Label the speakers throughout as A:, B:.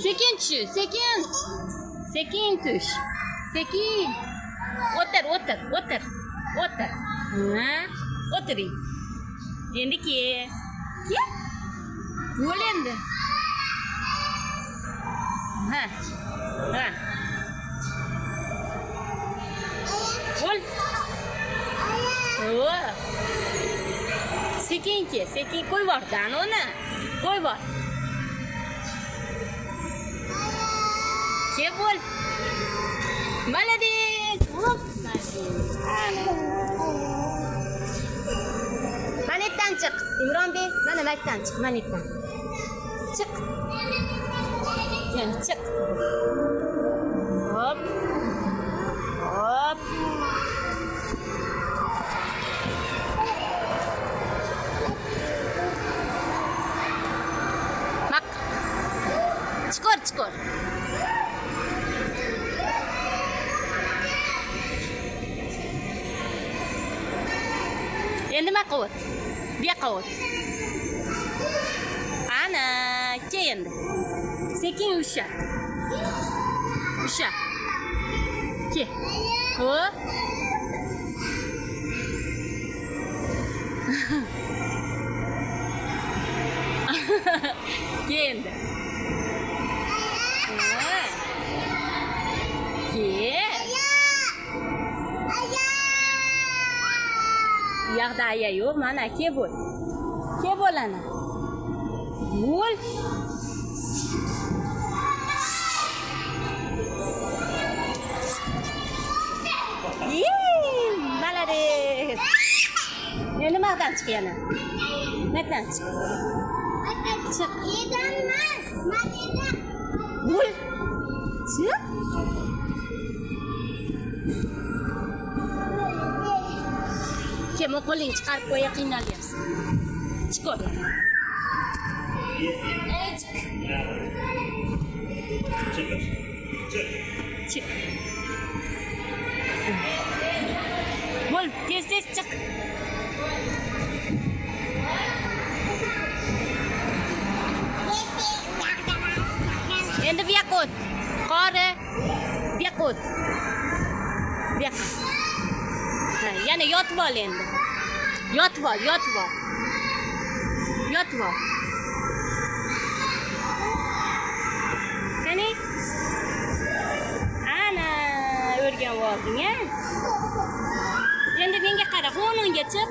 A: Sekin tush, sekin. Sekin tush. Sekin. O'tir. O'tir. Ha? O'tiring. Endi ke. Bo'l endi. Ha. Bo'l. Sekin ke, sekin qo'yib yubor, Danoni. Qo'yib yubor. Ke bo'l. Молодец. Manetdan chiq. Imronbek, mana maktan chiq, manetdan. Chiq. Yana chiq. Hop. Mak. Chiqor. Endi nima qilib? Bu yoqqa o't. Ana, ke endi. Sekin usha. Ke. Hop. Ke endi. Ke. Yoqda aya yo'q, mana ke bo'l. Ke bo'l ana. Bo'l. Молодец. Endi nimadan chiq yana? Nimadan chiq? Chiq. Yedamas. Mana bo'l. Chiq. Kim qo'ling chiqarib qo'ya qiynalyapsan. Chiqor. Chiq. Bo'l, tez chiq. Endi bu yoqqa o't. Qori. Bu yoqqa o't. Bu yoqqa. Yana yotib ol endi. Yotib ol. Qani? Ana, o'rganib olding-a? Endi menga qara, qo'ningga chiq.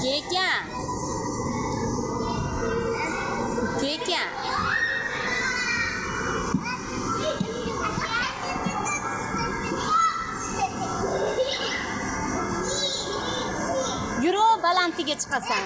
A: Keka. Yuro balantiga chiqasan.